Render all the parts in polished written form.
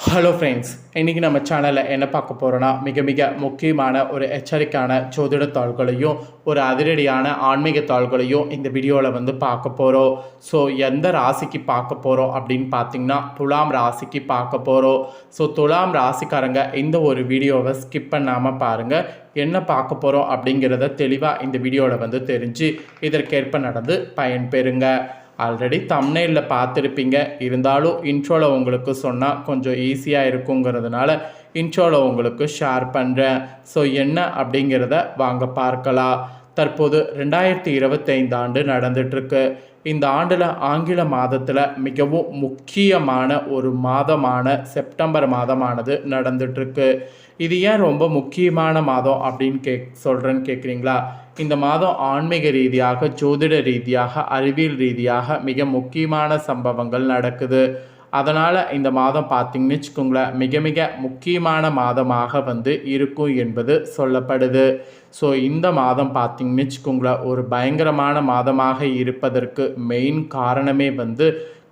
Hello friends, இன்றைக்கி நம்ம சேனலில் என்ன பார்க்க போகிறோன்னா மிக மிக முக்கியமான ஒரு எச்சரிக்கையான ஜோதிட தாள்களையும் ஒரு அதிரடியான ஆன்மீக தாள்களையும் இந்த வீடியோவில் பார்க்க போகிறோம். ஸோ எந்த ராசிக்கு பார்க்க போகிறோம் அப்படின்னு பார்த்தீங்கன்னா துலாம் ராசிக்கு பார்க்க போகிறோம். ஸோ துலாம் ராசிக்காரங்க இந்த ஒரு வீடியோவை ஸ்கிப் பண்ணாமல் பாருங்கள். என்ன பார்க்க போகிறோம் அப்படிங்கிறத தெளிவாக இந்த வீடியோவில் தெரிஞ்சு இதற்கேற்ப நடந்து பயன்பெறுங்க. ஆல்ரெடி தம்ப்நெயிலில் பார்த்துருப்பீங்க, இருந்தாலும் இன்ட்ரோவில் உங்களுக்கு சொன்னால் கொஞ்சம் ஈஸியாக இருக்குங்கிறதுனால இன்ட்ரோவில் உங்களுக்கு ஷேர் பண்ணுறேன். ஸோ என்ன அப்படிங்கிறத வாங்க பார்க்கலாம். தற்போது 2025 ஆண்டு நடந்துகிட்ருக்கு. இந்த ஆண்டில் ஆங்கில மாதத்தில் மிகவும் முக்கியமான ஒரு மாதமான செப்டம்பர் மாதமானது நடந்துகிட்ருக்கு. இது ஏன் ரொம்ப முக்கியமான மாதம் அப்படின்னு சொல்கிறேன்னு கேட்குறீங்களா? இந்த மாதம் ஆன்மீக ரீதியாக, ஜோதிட ரீதியாக, அறிவியல் ரீதியாக மிக முக்கியமான சம்பவங்கள் நடக்குது. அதனால் இந்த மாதம் பார்த்திங்கன்னு வச்சுக்கோங்களேன், மிக மிக முக்கியமான மாதமாக இருக்கும் என்பது சொல்லப்படுது. ஸோ இந்த மாதம் பார்த்திங்கன்னு வச்சுக்கோங்களேன், ஒரு பயங்கரமான மாதமாக இருப்பதற்கு மெயின் காரணமே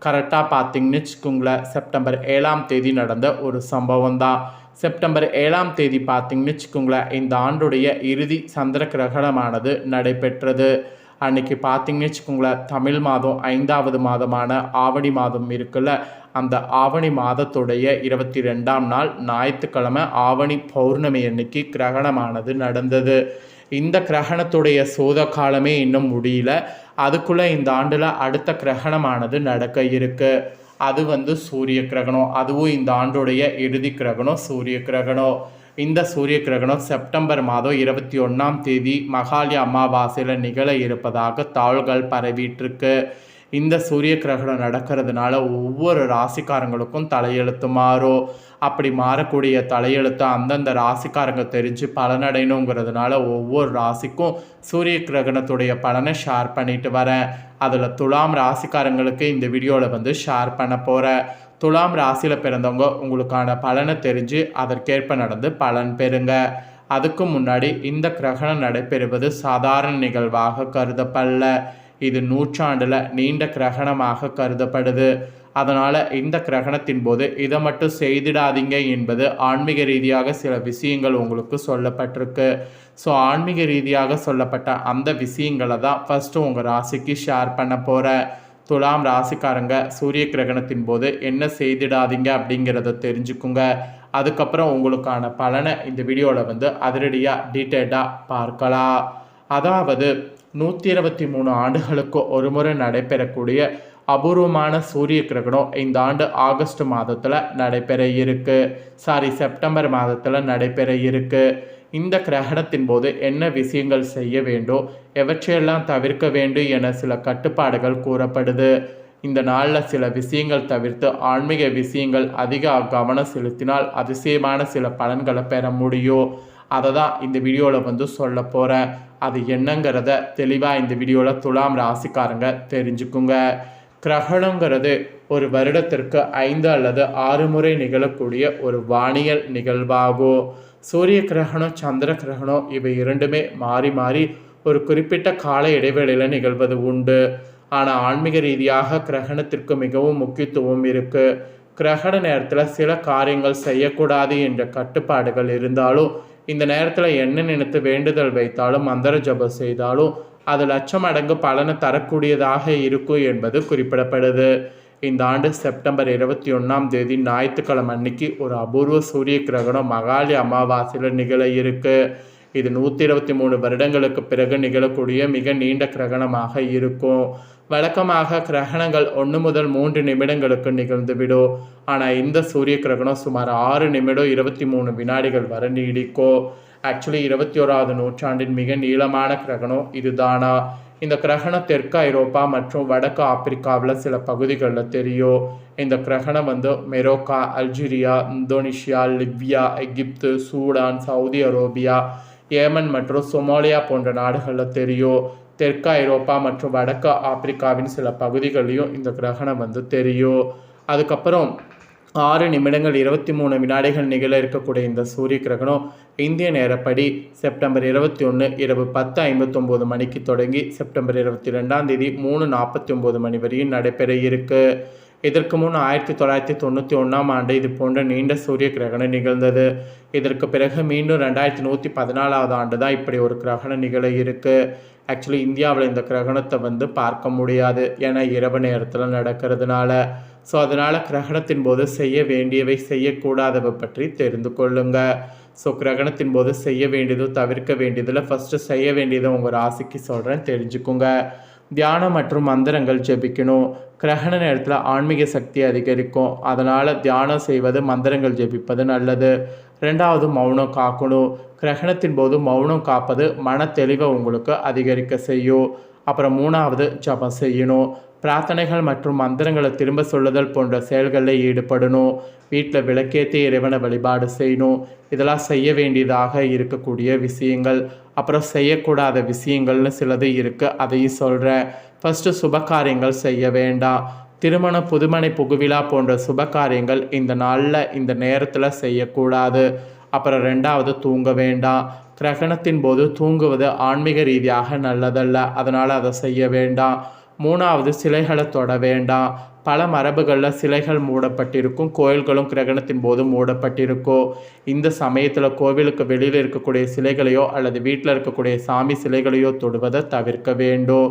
கரெக்டாக பார்த்திங்கன்னு வச்சுக்கோங்களேன், செப்டம்பர் 7ஆம் தேதி நடந்த ஒரு சம்பவம் தான். செப்டம்பர் 7ஆம் தேதி பார்த்திங்கன்னு வச்சுக்கோங்களேன், இந்த ஆண்டுடைய இறுதி சந்திர கிரகணமானது நடைபெற்றது. அன்றைக்கி பார்த்திங்கன்னு வச்சுக்கோங்களேன், தமிழ் மாதம் 5ஆவது மாதமான ஆவணி மாதம் இருக்குல்ல, அந்த ஆவணி மாதத்துடைய 22ஆம் நாள் ஞாயிற்றுக்கிழமை ஆவணி பௌர்ணமி அன்னைக்கு கிரகணமானது நடந்தது. இந்த கிரகணத்துடைய சோத காலமே இன்னும் முடியல. அதுக்குள்ளே இந்த ஆண்டில் அடுத்த கிரகணமானது நடக்க இருக்குது. அது சூரிய கிரகணம். அதுவும் இந்த ஆண்டுடைய இறுதி கிரகணம் சூரிய கிரகணம். இந்த சூரிய கிரகணம் செப்டம்பர் மாதம் 21ஆம் தேதி மகாலய அமாவாசையில் நிகழ இருப்பதாக தாள்கள் பரவிட்டுருக்கு. இந்த சூரிய கிரகணம் நடக்கிறதுனால ஒவ்வொரு ராசிக்காரங்களுக்கும் தலையெழுத்து மாறும். அப்படி மாறக்கூடிய தலையெழுத்தை அந்தந்த ராசிக்காரங்க தெரிஞ்சு பலனடையணுங்கிறதுனால ஒவ்வொரு ராசிக்கும் சூரிய கிரகணத்துடைய பலனை ஷேர் பண்ணிட்டு வரேன். அதில் துலாம் ராசிக்காரங்களுக்கு இந்த வீடியோவில் ஷேர் பண்ண போகிறேன். துலாம் ராசியில் பிறந்தவங்க உங்களுக்கான பலனை தெரிஞ்சு அதற்கேற்ப நடந்து பலன் பெறுங்க. அதுக்கு முன்னாடி இந்த கிரகணம் நடைபெறுவது சாதாரண நிகழ்வாக கருதப்படல. இது நூற்றாண்டில் நீண்ட கிரகணமாக கருதப்படுது. அதனால் இந்த கிரகணத்தின் போது இதை மட்டும் செய்திடாதீங்க என்பது ஆன்மீக ரீதியாக சில விஷயங்கள் உங்களுக்கு சொல்லப்பட்டிருக்கு. ஸோ ஆன்மீக ரீதியாக சொல்லப்பட்ட அந்த விஷயங்களை தான் ஃபஸ்ட்டு உங்கள் ராசிக்கு ஷேர் பண்ண போகிறேன். துலாம் ராசிக்காரங்க சூரிய கிரகணத்தின் போது என்ன செய்திடாதீங்க அப்படிங்கிறத தெரிஞ்சுக்குங்க. அதுக்கப்புறம் உங்களுக்கான பலனை இந்த வீடியோவில் அதிரடியாக டீட்டெயில்டாக பார்க்கலாம். அதாவது 123 ஆண்டுகளுக்கு ஒரு முறை நடைபெறக்கூடிய அபூர்வமான சூரிய கிரகணம் இந்த ஆண்டு ஆகஸ்ட் மாதத்தில் நடைபெற இருக்குது. செப்டம்பர் மாதத்தில் நடைபெற இருக்குது. இந்த கிரகணத்தின் போது என்ன விஷயங்கள் செய்ய வேண்டும், எவற்றையெல்லாம் தவிர்க்க வேண்டும் என சில கட்டுப்பாடுகள் கூறப்படுது. இந்த நாளில் சில விஷயங்கள் தவிர்த்து ஆன்மீக விஷயங்கள் அதிக கவனம் செலுத்தினால் அதிசயமான சில பலன்களை பெற முடியும். அதை தான் இந்த வீடியோவில் சொல்ல போகிறேன். அது என்னங்கிறத தெளிவாக இந்த வீடியோவில் துலாம் ராசிக்காரங்க தெரிஞ்சுக்குங்க. கிரகணங்கிறது ஒரு வருடத்திற்கு 5 அல்லது 6 முறை நிகழக்கூடிய ஒரு வானியல் நிகழ்வாகும். சூரிய கிரகணம், சந்திர கிரகணம் இவை இரண்டுமே மாறி மாறி ஒரு குறிப்பிட்ட கால இடைவெளியில் நிகழ்வது உண்டு. ஆனால் ஆன்மீக ரீதியாக கிரகணத்திற்கு மிகவும் முக்கியத்துவம் இருக்குது. கிரகண நேரத்தில் சில காரியங்கள் செய்யக்கூடாது என்ற கட்டுப்பாடுகள் இருந்தாலும் இந்த நேரத்தில் என்ன நினைத்து வேண்டுதல் வைத்தாலும் மந்திர ஜபம் செய்தாலும் அது லட்சம் மடங்கு பலனை தரக்கூடியதாக இருக்கும் என்பது குறிப்பிடப்படுது. இந்த ஆண்டு செப்டம்பர் 21ஆம் தேதி ஞாயிற்றுக்கிழமை அன்னைக்கு ஒரு அபூர்வ சூரிய கிரகணம் மகாலய அமாவாசையில் நிகழ இருக்கு. இது 123 வருடங்களுக்கு பிறகு நிகழக்கூடிய மிக நீண்ட கிரகணமாக இருக்கும். வழக்கமாக கிரகணங்கள் 1 முதல் 3 நிமிடங்களுக்கு நிகழ்ந்துவிடும். ஆனால் இந்த சூரிய கிரகணம் சுமார் 6 நிமிடம் 23 வினாடிகள் வரை நீடிக்கும். ஆக்சுவலி 21ஆவது நூற்றாண்டின் மிக நீளமான கிரகணம் இதுதானா? இந்த கிரகணம் தெற்கு ஐரோப்பா மற்றும் வடக்கு ஆப்பிரிக்காவில் சில பகுதிகளில் தெரியும். இந்த கிரகணம் மெரோக்கா, அல்ஜீரியா, இந்தோனேஷியா, லிபியா, எகிப்து, சூடான், சவுதி அரேபியா, ஏமன் மற்றும் சொமாலியா போன்ற நாடுகளில் தெரியும். தெற்கு ஐரோப்பா மற்றும் வடக்கு ஆப்பிரிக்காவின் சில பகுதிகளிலும் இந்த கிரகணம் தெரியும். அதுக்கப்புறம் 6 நிமிடங்கள் 23 வினாடிகள் நிகழ இருக்கக்கூடிய இந்த சூரிய கிரகணம் இந்திய நேரப்படி செப்டம்பர் 21 இரவு 10:59 மணிக்கு தொடங்கி செப்டம்பர் 22ஆம் தேதி 3:49 மணி வரையும் நடைபெற இருக்கு. இதற்கு முன் 1991ஆம் ஆண்டு இது போன்ற நீண்ட சூரிய கிரகணம் நிகழ்ந்தது. இதற்கு பிறகு மீண்டும் 2114வது ஆண்டு தான் இப்படி ஒரு கிரகணம் நிகழ இருக்குது. ஆக்சுவலி இந்தியாவில் இந்த கிரகணத்தை பார்க்க முடியாது, ஏன்னா இரவு நேரத்தில் நடக்கிறதுனால. ஸோ அதனால் கிரகணத்தின் போது செய்ய வேண்டியவை செய்யக்கூடாதவை பற்றி தெரிந்து கொள்ளுங்க. ஸோ கிரகணத்தின் போது செய்ய வேண்டியதோ தவிர்க்க வேண்டியதில் ஃபஸ்ட்டு செய்ய வேண்டியதை உங்கள் ராசிக்கு சொல்கிறேன், தெரிஞ்சுக்குங்க. தியானம் மற்றும் மந்திரங்கள் ஜெபிக்கணும். கிரகண நேரத்தில் ஆன்மீக சக்தி அதிகரிக்கும், அதனால் தியானம் செய்வது மந்திரங்கள் ஜெபிப்பது நல்லது. 2வது மௌனம் காக்கணும். கிரகணத்தின் போது மௌனம் காப்பது மன தெளிவை உங்களுக்கு அதிகரிக்க செய்யும். அப்புறம் 3வது ஜபம் செய்யணும். பிரார்த்தனைகள் மற்றும் மந்திரங்களை திரும்ப சொல்லுதல் போன்ற செயல்களில் ஈடுபடணும். வீட்டில் விளக்கேற்றி இறைவனை வழிபாடு செய்யணும். இதெல்லாம் செய்ய வேண்டியதாக இருக்கக்கூடிய விஷயங்கள். அப்புறம் செய்யக்கூடாத விஷயங்கள்னு சிலது இருக்குது, அதையும் சொல்கிறேன். ஃபஸ்ட்டு சுபகாரியங்கள் செய்ய வேண்டாம். திருமணம், புதுமனை புகுவிழா போன்ற சுபகாரியங்கள் இந்த நாளில் இந்த நேரத்தில் செய்யக்கூடாது. அப்புறம் 2வது தூங்க வேண்டாம். கிரகணத்தின் போது தூங்குவது ஆன்மீக ரீதியாக நல்லதல்ல, அதனால் அதை செய்ய வேண்டாம். 3வது சிலைகளை தொட வேண்டாம். பல மரபுகளில் சிலைகள் மூடப்பட்டிருக்கும், கோயில்களும் கிரகணத்தின் போது மூடப்பட்டிருக்கும். இந்த சமயத்தில் கோவிலுக்கு வெளியில் இருக்கக்கூடிய சிலைகளையோ அல்லது வீட்டில் இருக்கக்கூடிய சாமி சிலைகளையோ தொடுவதை தவிர்க்க வேண்டும்.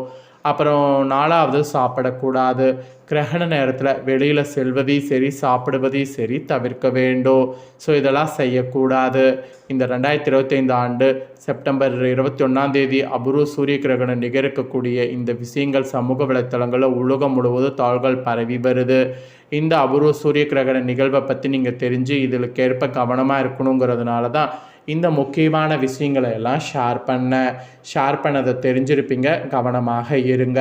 அப்புறம் 4வது சாப்பிடக்கூடாது. கிரகண நேரத்தில் வெளியில் செல்வதையும் சரி சாப்பிடுவதையும் சரி தவிர்க்க வேண்டும். ஸோ இதெல்லாம் செய்யக்கூடாது. இந்த 2025 ஆண்டு செப்டம்பர் 21ஆம் தேதி அபூர்வ சூரிய கிரகணம் நிகழ்க்கக்கூடிய இந்த விஷயங்கள் சமூக வலைத்தளங்களில் உலகம் முழுவதும் தாள்கள் பரவி வருது. இந்த அபூர்வ சூரிய கிரகண நிகழ்வை பற்றி நீங்கள் தெரிஞ்சு இதிலுக்கேற்ப கவனமாக இருக்கணுங்கிறதுனால தான் இந்த முக்கியமான விஷயங்களை எல்லாம் ஷேர் பண்ணதை தெரிஞ்சிருப்பீங்க, கவனமாக இருங்க.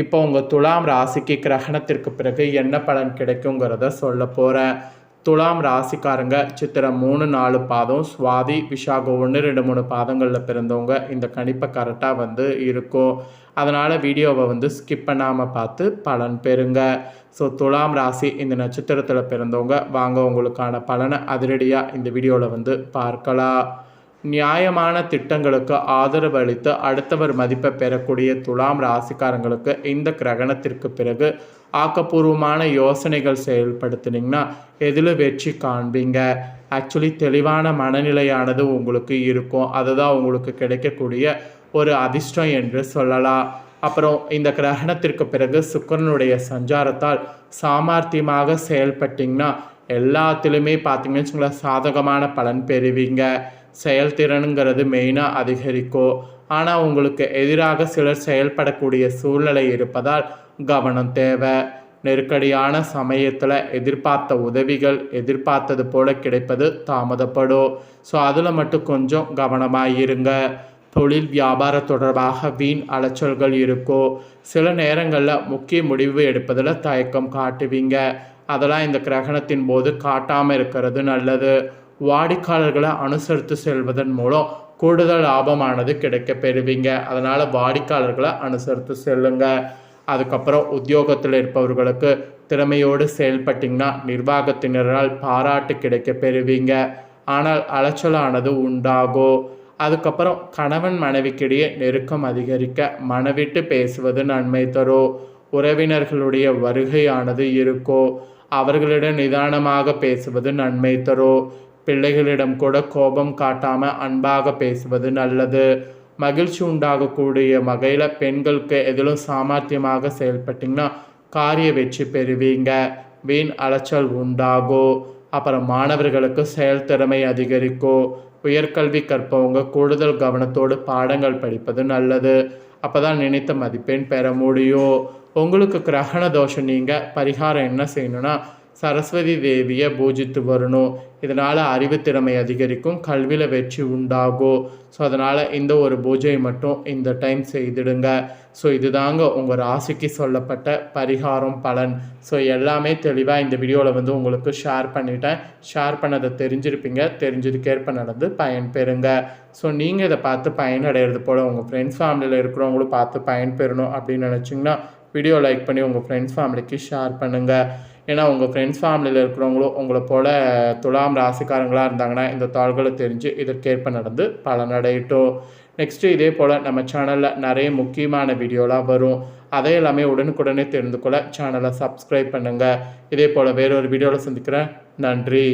இப்போ உங்கள் துலாம் ராசிக்கு கிரகணத்திற்கு பிறகு என்ன பலன் கிடைக்குங்கிறத சொல்ல போகிறேன். துலாம் ராசிக்காரங்க சித்திரை 3, 4 பாதம், சுவாதி, விசாகம் 1, 2, 3 பாதங்களில் பிறந்தவங்க இந்த கணிப்பை கரெக்டாக இருக்கும். அதனால் வீடியோவை ஸ்கிப் பண்ணாமல் பார்த்து பலன் பெறுங்க. ஸோ துலாம் ராசி இந்த நட்சத்திரத்தில் பிறந்தவங்க வாங்க உங்களுக்கான பலனை அதிரடியாக இந்த வீடியோவில் பார்க்கலாம். நியாயமான திட்டங்களுக்கு ஆதரவு அளித்து அடுத்தவர் மதிப்பை பெறக்கூடிய துலாம் ராசிக்காரங்களுக்கு இந்த கிரகணத்திற்கு பிறகு ஆக்கப்பூர்வமான யோசனைகள் செயல்படுத்தினீங்கன்னா எதில் வெற்றி காண்பீங்க. ஆக்சுவலி தெளிவான மனநிலையானது உங்களுக்கு இருக்கும், அதுதான் உங்களுக்கு கிடைக்கக்கூடிய ஒரு அதிர்ஷ்டம் என்று சொல்லலாம். அப்புறம் இந்த கிரகணத்திற்கு பிறகு சுக்கிரனுடைய சஞ்சாரத்தால் சாமர்த்தியமாக செயல்பட்டிங்கன்னா எல்லாத்திலுமே பார்த்தீங்கன்னு வச்சுங்களேன் சாதகமான பலன் பெறுவீங்க. செயல்திறனுங்கிறது மெயினாக அதிகரிக்கும். ஆனால் உங்களுக்கு எதிராக சிலர் செயல்படக்கூடிய சூழ்நிலை இருப்பதால் கவனம் தேவை. நெருக்கடியான சமயத்தில் எதிர்பார்த்த உதவிகள் எதிர்பார்த்தது போல கிடைப்பது தாமதப்படும். ஸோ அதில் மட்டும் கொஞ்சம் கவனமாக இருங்க. தொழில் வியாபார தொடர்பாக வீண் அலைச்சல்கள் இருக்கும். சில நேரங்களில் முக்கிய முடிவு எடுப்பதில் தயக்கம் காட்டுவீங்க. அதெல்லாம் இந்த கிரகணத்தின் போது காட்டாமல் இருக்கிறது நல்லது. வாடிக்கையாளர்களை அனுசரித்து செல்வதன் மூலம் கூடுதல் லாபமானது கிடைக்க பெறுவீங்க. அதனால் வாடிக்கையாளர்களை அனுசரித்து செல்லுங்க. அதுக்கப்புறம் உத்தியோகத்தில் இருப்பவர்களுக்கு திறமையோடு செயல்பட்டிங்கன்னா நிர்வாகத்தினரால் பாராட்டு கிடைக்க பெறுவீங்க. ஆனால் அலைச்சலானது உண்டாகும். அதுக்கப்புறம் கணவன் மனைவிக்கிடையே நெருக்கம் அதிகரிக்க மனவிட்டு பேசுவது நன்மை தரும். உறவினர்களுடைய வருகையானது இருக்கும், அவர்களிடம் நிதானமாக பேசுவது நன்மை தரும். பிள்ளைகளிடம் கூட கோபம் காட்டாமல் அன்பாக பேசுவது நல்லது. மகிழ்ச்சி உண்டாகக்கூடிய வகையில் பெண்களுக்கு எதிலும் சாமர்த்தியமாக செயல்பட்டிங்கன்னா காரிய வெற்றி பெறுவீங்க. வீண் அலைச்சல் உண்டாகும். அப்புறம் மாணவர்களுக்கு செயல்திறமை அதிகரிக்கும். உயர்கல்வி கற்பவங்க கூடுதல் கவனத்தோடு பாடங்கள் படிப்பது நல்லது. அப்போ தான் நினைத்த மதிப்பெண் பெற முடியும். உங்களுக்கு கிரகண தோஷம் நீங்கள் பரிகாரம் என்ன செய்யணும்னா சரஸ்வதி தேவியை பூஜித்து வரணும். இதனால் அறிவுத்திறமை அதிகரிக்கும், கல்வியில் வெற்றி உண்டாகும். ஸோ அதனால் இந்த ஒரு பூஜையை மட்டும் இந்த டைம் செய்திடுங்க. ஸோ இதுதாங்க உங்கள் ராசிக்கு சொல்லப்பட்ட பரிகாரம் பலன். ஸோ எல்லாமே தெளிவாக இந்த வீடியோவில் உங்களுக்கு ஷேர் பண்ணிட்டேன். ஷேர் பண்ணதை தெரிஞ்சிருப்பீங்க, தெரிஞ்சதுக்கேற்ப நடந்து பயன்பெறுங்க. ஸோ நீங்கள் இதை பார்த்து பயனடைகிறது போல் உங்கள் ஃப்ரெண்ட்ஸ் ஃபேமிலியில் இருக்கிறவங்களும் பார்த்து பயன்பெறணும் அப்படின்னு நினச்சிங்கன்னா வீடியோ லைக் பண்ணி உங்கள் ஃப்ரெண்ட்ஸ் ஃபேமிலிக்கு ஷேர் பண்ணுங்கள். ஏன்னா உங்கள் ஃப்ரெண்ட்ஸ் ஃபேமிலியில் இருக்கிறவங்களும் உங்களை போல் துலாம் ராசிக்காரங்களாக இருந்தாங்கன்னா இந்த தாள்களை தெரிஞ்சு இதற்கேற்ப நடந்து பலனடையட்டும். நெக்ஸ்ட்டு இதே போல் நம்ம சேனலில் நிறைய முக்கியமான வீடியோலாம் வரும். அதை எல்லாமே உடனுக்குடனே தெரிந்து கொள்ள சேனலை சப்ஸ்கிரைப் பண்ணுங்கள். இதே போல் வேறொரு வீடியோவில் சந்திக்கிறேன். நன்றி.